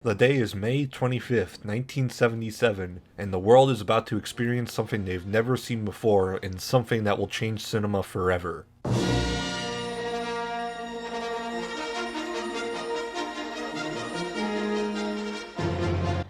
The day is May 25th, 1977, and the world is about to experience something they've never seen before and something that will change cinema forever.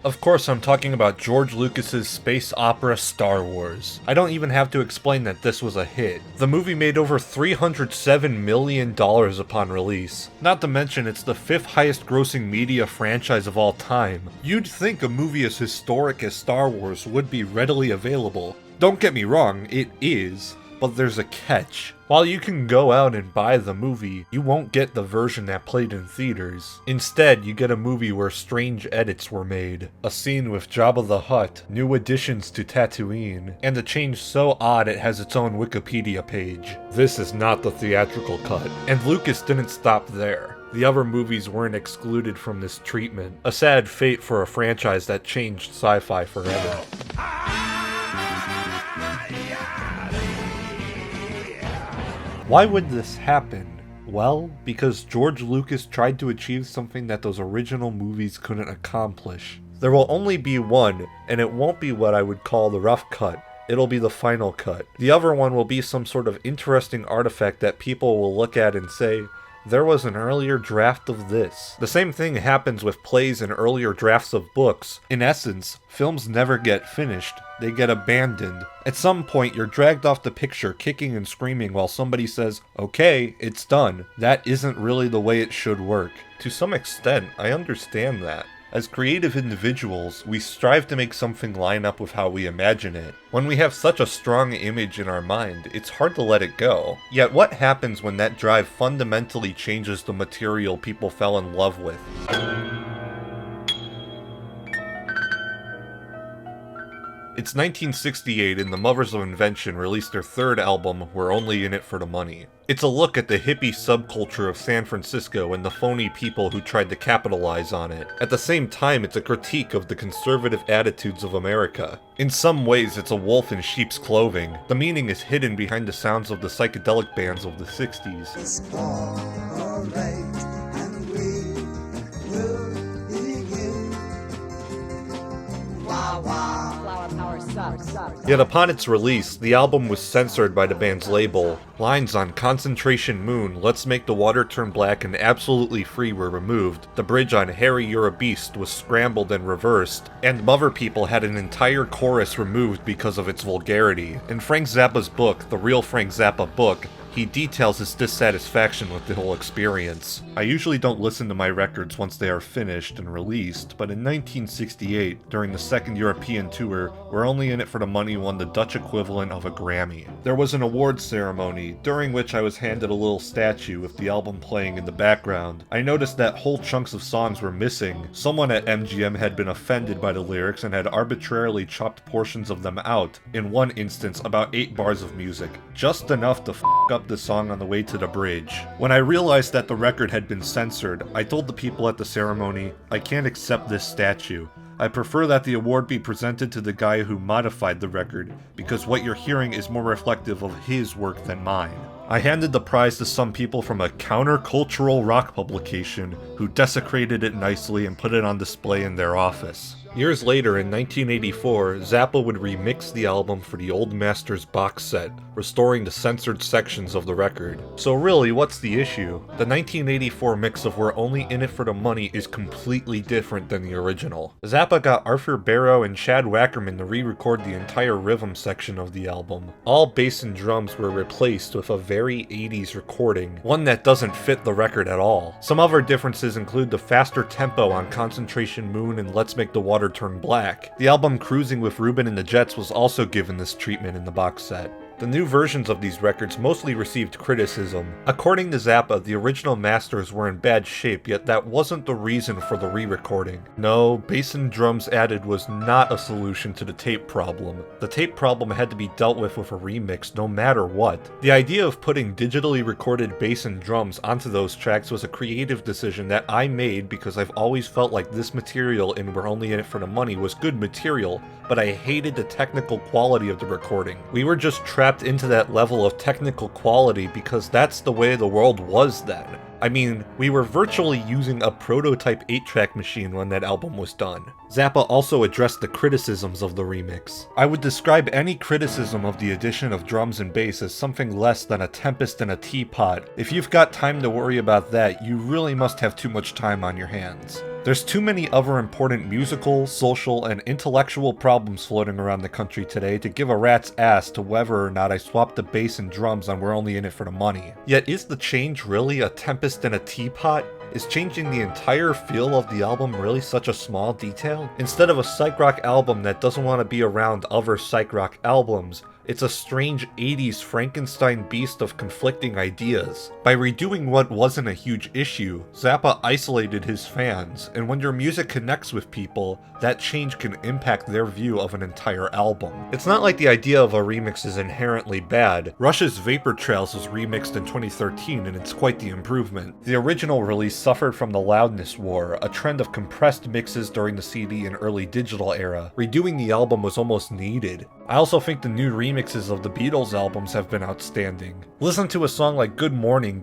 Of course, I'm talking about George Lucas's space opera Star Wars. I don't even have to explain that this was a hit. The movie made over $307 million upon release. Not to mention, it's the 5th highest grossing media franchise of all time. You'd think a movie as historic as Star Wars would be readily available. Don't get me wrong, it is. But there's a catch. While you can go out and buy the movie, you won't get the version that played in theaters. Instead, you get a movie where strange edits were made. A scene with Jabba the Hutt, new additions to Tatooine, and a change so odd it has its own Wikipedia page. This is not the theatrical cut. And Lucas didn't stop there. The other movies weren't excluded from this treatment. A sad fate for a franchise that changed sci-fi forever. Why would this happen? Well, because George Lucas tried to achieve something that those original movies couldn't accomplish. There will only be one, and it won't be what I would call the rough cut. It'll be the final cut. The other one will be some sort of interesting artifact that people will look at and say, there was an earlier draft of this. The same thing happens with plays and earlier drafts of books. In essence, films never get finished, they get abandoned. At some point, you're dragged off the picture kicking and screaming while somebody says, okay, it's done. That isn't really the way it should work. To some extent, I understand that. As creative individuals, we strive to make something line up with how we imagine it. When we have such a strong image in our mind, it's hard to let it go. Yet what happens when that drive fundamentally changes the material people fell in love with? It's 1968 and the Mothers of Invention released their third album, We're Only In It For The Money. It's a look at the hippie subculture of San Francisco and the phony people who tried to capitalize on it. At the same time, it's a critique of the conservative attitudes of America. In some ways, it's a wolf in sheep's clothing. The meaning is hidden behind the sounds of the psychedelic bands of the 60s. Yet upon its release, the album was censored by the band's label. Lines on Concentration Moon, Let's Make the Water Turn Black, and Absolutely Free were removed. The bridge on Harry You're a Beast was scrambled and reversed, and Mother People had an entire chorus removed because of its vulgarity. In Frank Zappa's book, The Real Frank Zappa Book, he details his dissatisfaction with the whole experience. I usually don't listen to my records once they are finished and released, but in 1968, during the second European tour, We're Only In It For The Money won the Dutch equivalent of a Grammy. There was an awards ceremony, during which I was handed a little statue with the album playing in the background. I noticed that whole chunks of songs were missing. Someone at MGM had been offended by the lyrics and had arbitrarily chopped portions of them out. In one instance, about 8 bars of music. Just enough to f*** up the song on the way to the bridge. When I realized that the record had been censored, I told the people at the ceremony, I can't accept this statue. I prefer that the award be presented to the guy who modified the record, because what you're hearing is more reflective of his work than mine. I handed the prize to some people from a countercultural rock publication who desecrated it nicely and put it on display in their office. Years later, in 1984, Zappa would remix the album for the Old Masters box set, restoring the censored sections of the record. So really, what's the issue? The 1984 mix of We're Only In It For The Money is completely different than the original. Zappa got Arthur Barrow and Chad Wackerman to re-record the entire rhythm section of the album. All bass and drums were replaced with a very 80s recording, one that doesn't fit the record at all. Some other differences include the faster tempo on Concentration Moon and Let's Make the Water Turn Black. The album Cruising with Ruben and the Jets was also given this treatment in the box set. The new versions of these records mostly received criticism. According to Zappa, the original masters were in bad shape, yet that wasn't the reason for the re-recording. No, bass and drums added was not a solution to the tape problem. The tape problem had to be dealt with a remix no matter what. The idea of putting digitally recorded bass and drums onto those tracks was a creative decision that I made because I've always felt like this material in We're Only In It For The Money was good material, but I hated the technical quality of the recording. We were just trapped into that level of technical quality because that's the way the world was then. I mean, we were virtually using a prototype 8-track machine when that album was done. Zappa also addressed the criticisms of the remix. I would describe any criticism of the addition of drums and bass as something less than a Tempest and a Teapot. If you've got time to worry about that, you really must have too much time on your hands. There's too many other important musical, social, and intellectual problems floating around the country today to give a rat's ass to whether or not I swap the bass and drums and we're only in it for the money. Yet is the change really a Tempest and a Teapot? Is changing the entire feel of the album really such a small detail? Instead of a psych rock album that doesn't want to be around other psych rock albums, it's a strange 80s Frankenstein beast of conflicting ideas. By redoing what wasn't a huge issue, Zappa isolated his fans, and when your music connects with people, that change can impact their view of an entire album. It's not like the idea of a remix is inherently bad. Rush's Vapor Trails was remixed in 2013 and it's quite the improvement. The original release suffered from the loudness war, a trend of compressed mixes during the CD and early digital era. Redoing the album was almost needed. I also think the new remixes of the Beatles albums have been outstanding. Listen to a song like Good Morning,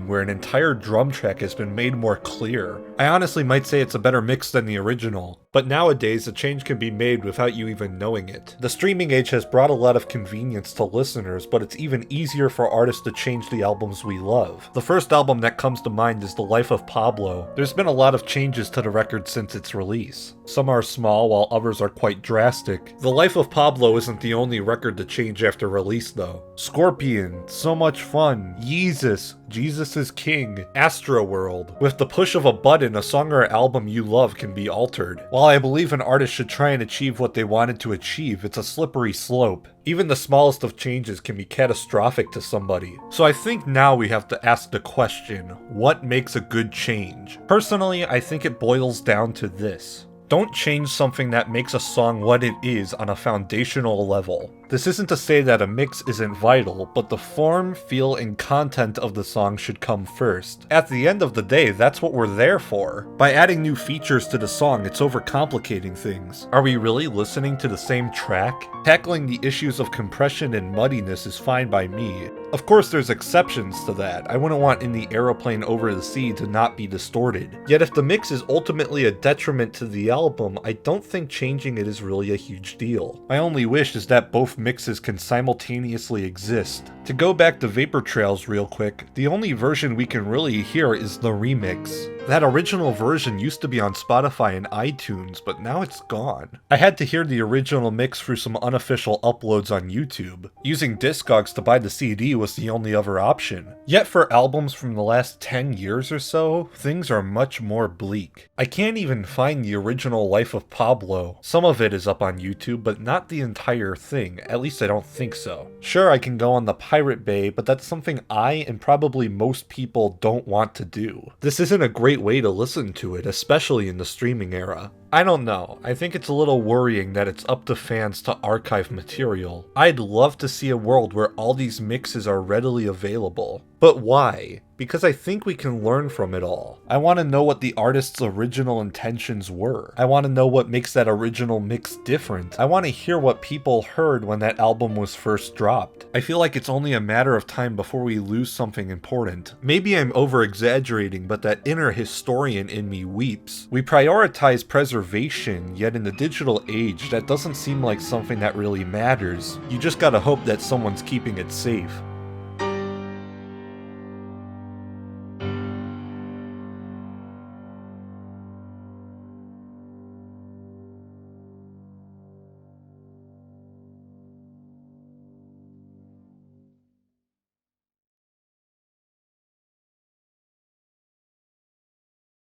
where an entire drum track has been made more clear. I honestly might say it's a better mix than the original, but nowadays a change can be made without you even knowing it. The streaming age has brought a lot of convenience to listeners, but it's even easier for artists to change the albums we love. The first album that comes to mind is The Life of Pablo. There's been a lot of changes to the record since its release. Some are small, while others are quite drastic. The Life of Pablo isn't the only record to change after release though. Scorpion, So Much Fun, Yeezus, Jesus is King, Astroworld. With the push of a button, a song or album you love can be altered. While I believe an artist should try and achieve what they wanted to achieve, it's a slippery slope. Even the smallest of changes can be catastrophic to somebody. So I think now we have to ask the question, what makes a good change? Personally, I think it boils down to this. Don't change something that makes a song what it is on a foundational level. This isn't to say that a mix isn't vital, but the form, feel, and content of the song should come first. At the end of the day, that's what we're there for. By adding new features to the song, it's overcomplicating things. Are we really listening to the same track? Tackling the issues of compression and muddiness is fine by me. Of course there's exceptions to that. I wouldn't want In the Aeroplane Over the Sea to not be distorted. Yet if the mix is ultimately a detriment to the album, I don't think changing it is really a huge deal. My only wish is that both mixes can simultaneously exist. To go back to Vapor Trails real quick, the only version we can really hear is the remix. That original version used to be on Spotify and iTunes, but now it's gone. I had to hear the original mix through some unofficial uploads on YouTube. Using Discogs to buy the CD was the only other option. Yet for albums from the last 10 years or so, things are much more bleak. I can't even find the original Life of Pablo. Some of it is up on YouTube, but not the entire thing, at least I don't think so. Sure, I can go on the Pirate Bay, but that's something I and probably most people don't want to do. This isn't a great way to listen to it, especially in the streaming era. I don't know, I think it's a little worrying that it's up to fans to archive material. I'd love to see a world where all these mixes are readily available. But why? Because I think we can learn from it all. I want to know what the artist's original intentions were. I want to know what makes that original mix different. I want to hear what people heard when that album was first dropped. I feel like it's only a matter of time before we lose something important. Maybe I'm over-exaggerating, but that inner historian in me weeps. We prioritize preservation, yet in the digital age, that doesn't seem like something that really matters. You just gotta hope that someone's keeping it safe.